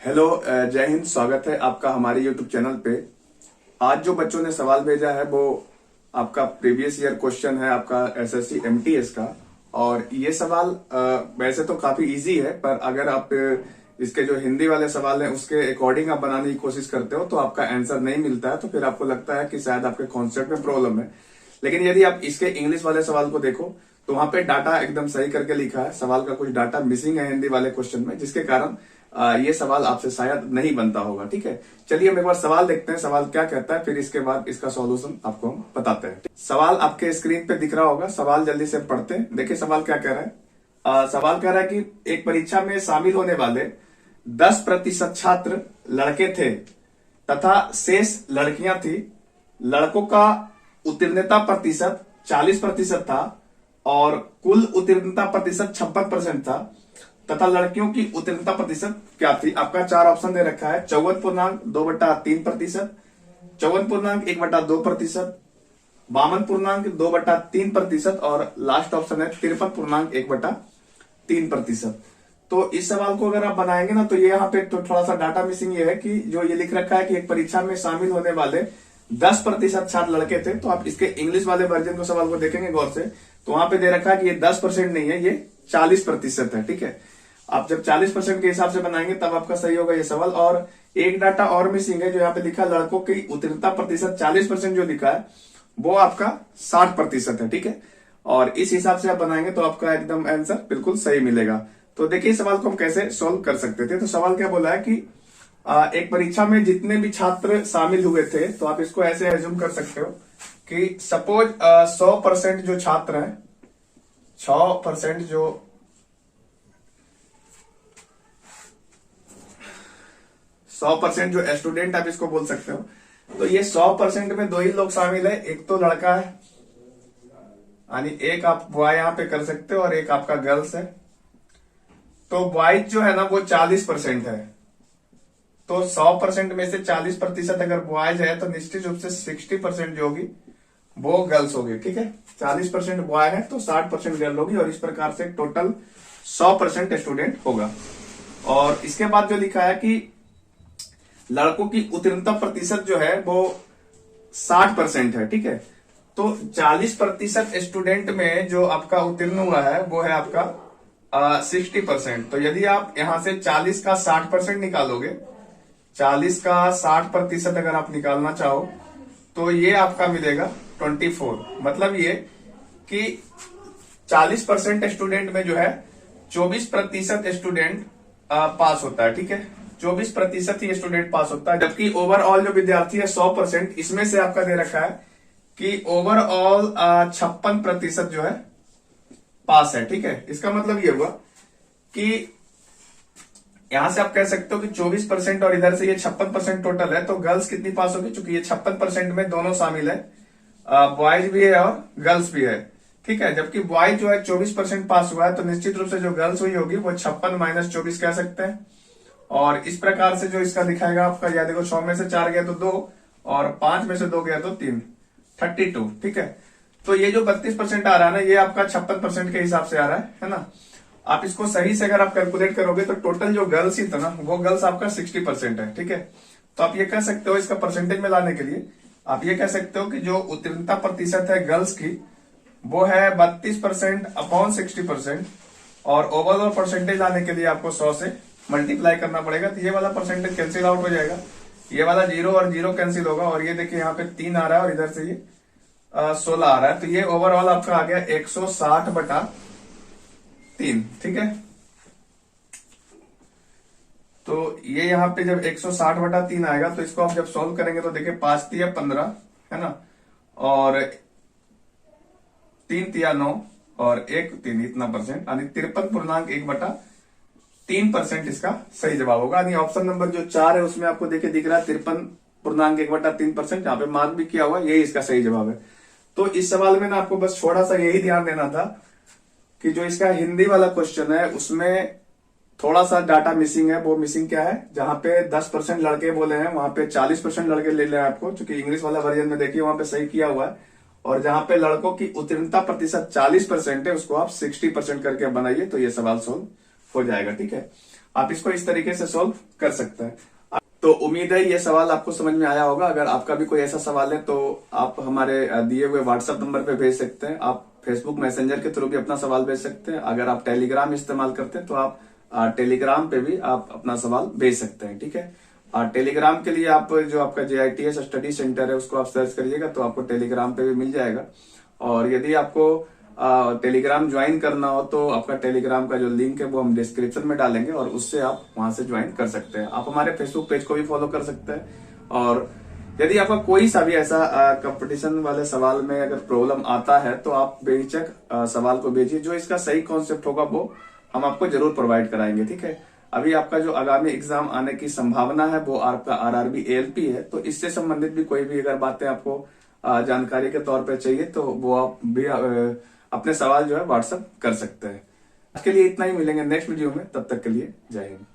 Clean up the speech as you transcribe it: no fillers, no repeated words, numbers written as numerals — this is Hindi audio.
हेलो, जय हिंद। स्वागत है आपका हमारे यूट्यूब चैनल पे। आज जो बच्चों ने सवाल भेजा है वो आपका प्रीवियस ईयर क्वेश्चन है, आपका एसएससी एमटीएस का। और ये सवाल वैसे तो काफी इजी है, पर अगर आप इसके जो हिंदी वाले सवाल हैं उसके अकॉर्डिंग आप बनाने की कोशिश करते हो तो आपका आंसर नहीं मिलता है, तो फिर आपको लगता है कि शायद आपके कॉन्सेप्ट में प्रॉब्लम है। लेकिन यदि आप इसके इंग्लिश वाले सवाल को देखो तो वहां पे डाटा एकदम सही करके लिखा है। सवाल का कुछ डाटा मिसिंग है हिंदी वाले क्वेश्चन में, जिसके कारण ये सवाल आपसे शायद नहीं बनता होगा। ठीक है, चलिए हम एक बार सवाल देखते हैं, सवाल क्या कहता है, फिर इसके बाद इसका सॉल्यूशन आपको हम बताते हैं। सवाल आपके स्क्रीन पे दिख रहा होगा, सवाल जल्दी से पढ़ते हैं। देखिए सवाल क्या कह रहा है। सवाल कह रहा है कि एक परीक्षा में शामिल होने वाले 10% छात्र लड़के थे तथा शेष लड़कियां थी। लड़कों का उत्तीर्णता प्रतिशत 40% था और कुल उत्तीर्णता प्रतिशत 56% था तथा लड़कियों की उत्तीर्णता प्रतिशत क्या थी। आपका 4 ऑप्शन दे रखा है: 54.2/3%, 54.1/2%, 52.2/3% और लास्ट ऑप्शन है 53.1/3%। तो इस सवाल को अगर आप बनाएंगे ना तो ये यहाँ पे तो थोड़ा सा डाटा मिसिंग ये है कि जो ये लिख रखा है कि एक परीक्षा में शामिल होने वाले 10% छात्र लड़के थे, तो आप इसके इंग्लिश वाले वर्जन को सवाल को देखेंगे गौर से तो वहां पे दे रखा है कि ये 10% नहीं है, ये 40% है। ठीक है, आप जब 40% के हिसाब से बनाएंगे तब आपका सही होगा ये सवाल। और एक डाटा और मिसिंग है, जो यहाँ पे लिखा है लड़कों की उत्तीर्णता प्रतिशत 40% जो लिखा है वो आपका 60% है। ठीक है, और इस हिसाब से आप बनाएंगे तो आपका एकदम आंसर बिल्कुल सही मिलेगा। तो देखिए सवाल को हम कैसे सोल्व कर सकते थे। तो सवाल क्या बोला है कि एक परीक्षा में जितने भी छात्र शामिल हुए थे, तो आप इसको ऐसे एज्यूम कर सकते हो कि सपोज 100% जो छात्र हैं, 100% जो 100% जो स्टूडेंट आप इसको बोल सकते हो। तो ये 100% में दो ही लोग शामिल है, एक तो लड़का है यानी एक आप बॉय यहां पे कर सकते हो और एक आपका गर्ल्स है। तो बॉयज जो है ना वो 40% है, तो 100% में से 40% अगर बॉयज है तो निश्चित रूप से 60% जो होगी वो गर्ल्स होगी। ठीक है, 40% बॉय है तो 60% गर्ल होगी और इस प्रकार से टोटल 100% स्टूडेंट होगा। और इसके बाद जो लिखा है कि लड़कों की उत्तीर्णता प्रतिशत जो है वो 60% है। ठीक है, तो 40% स्टूडेंट में जो आपका उत्तीर्ण हुआ है वो है आपका 60%। तो यदि आप यहां से 40 का 60% निकालोगे, 40 का 60% अगर आप निकालना चाहो तो ये आपका मिलेगा 24। मतलब ये कि 40% स्टूडेंट में जो है 24% स्टूडेंट पास होता है। ठीक है, 24% ही स्टूडेंट पास होता है, जबकि ओवरऑल जो विद्यार्थी है 100%, इसमें से आपका दे रखा है कि ओवरऑल 56% जो है पास है। ठीक है, इसका मतलब ये हुआ कि यहां से आप कह सकते हो कि 24% और इधर से ये 56% टोटल है, तो गर्ल्स कितनी पास होगी, चूंकि ये 56% में दोनों शामिल है, बॉयज भी है और गर्ल्स भी है। ठीक है, जबकि बॉयज जो है 24% पास हुआ है, तो निश्चित रूप से जो गर्ल्स हुई होगी वो 56 - 24 कह सकते हैं। और इस प्रकार से जो इसका दिखाएगा आपका, या देखो 100 में से 4 गया तो 2 और 5 में से 2 गया तो 3, 32। ठीक है, तो ये जो 32% आ रहा है ना, ये आपका 56% के हिसाब से आ रहा है ना। आप इसको सही से अगर आप कैलकुलेट करोगे तो टोटल जो गर्ल्स ही था ना वो गर्ल्स आपका 60% है। ठीक है, तो आप ये कह सकते हो, इसका परसेंटेज में लाने के लिए आप ये कह सकते हो कि जो उत्तीर्णता प्रतिशत है गर्ल्स की वो है 32% अपॉन 60%, और ओवरऑल परसेंटेज लाने के लिए आपको 100 से मल्टीप्लाई करना पड़ेगा। तो ये वाला परसेंटेज कैंसिल आउट हो जाएगा, ये वाला 0 और 0 कैंसिल होगा, और ये देखिए यहाँ पे 3 आ रहा है और इधर से ये 16 आ रहा है। तो ये ओवरऑल आपका आ गया 160/3। ठीक है, तो ये यहाँ पे जब 160/3 आएगा तो इसको आप जब सॉल्व करेंगे तो देखिए 5 तिया 15 है ना, और 3 तिया 9 और 1 3, इतना परसेंट, यानी 53.1/3% इसका सही जवाब होगा। यानी ऑप्शन नंबर जो 4 है उसमें आपको देखिए दिख रहा है 53.1/3%, जहां पे मार्क भी किया हुआ, यही इसका सही जवाब है। तो इस सवाल में ना आपको बस थोड़ा सा यही ध्यान देना था कि जो इसका हिंदी वाला क्वेश्चन है उसमें थोड़ा सा डाटा मिसिंग है। वो मिसिंग क्या है, जहां पे 10% लड़के बोले हैं वहां पे 40% लड़के ले लें आपको, क्योंकि इंग्लिश वाला वर्जन में देखिए वहां पे सही किया हुआ है। और जहां पे लड़कों की उत्तीर्णता प्रतिशत 40% है उसको आप 60% करके बनाइए तो ये सवाल सोल्व हो जाएगा। ठीक है, आप इसको इस तरीके से सॉल्व कर सकते हैं। तो उम्मीद है ये सवाल आपको समझ में आया होगा। अगर आपका भी कोई ऐसा सवाल है तो आप हमारे दिए हुए व्हाट्सएप नंबर पे भेज सकते हैं। आप फेसबुक मैसेंजर के थ्रू भी अपना सवाल भेज सकते हैं। अगर आप टेलीग्राम इस्तेमाल करते हैं तो आप टेलीग्राम पे भी आप अपना सवाल भेज सकते हैं, ठीक है। टेलीग्राम के लिए आप जो आपका JITS स्टडी सेंटर है उसको आप सर्च करिएगा तो आपको टेलीग्राम पे भी मिल जाएगा। और यदि आपको टेलीग्राम ज्वाइन करना हो तो आपका टेलीग्राम का जो लिंक है वो हम डिस्क्रिप्शन में डालेंगे और उससे आप वहां से ज्वाइन कर सकते हैं। आप हमारे फेसबुक पेज को भी फॉलो कर सकते हैं। और यदि आपका कोई सा भी ऐसा कंपटीशन वाले सवाल में अगर प्रॉब्लम आता है तो आप बेहिचक सवाल को भेजिए। जो इसका सही कॉन्सेप्ट होगा वो हम आपको जरूर प्रोवाइड कराएंगे, ठीक है। अभी आपका जो आगामी एग्जाम आने की संभावना है वो आपका RRB ALP है। तो इससे संबंधित भी कोई भी अगर बातें आपको जानकारी के तौर पर चाहिए तो वो आप भी अपने सवाल जो है व्हाट्सएप कर सकते हैं। आज के लिए इतना ही, मिलेंगे नेक्स्ट वीडियो में, तब तक के लिए जय हिंद।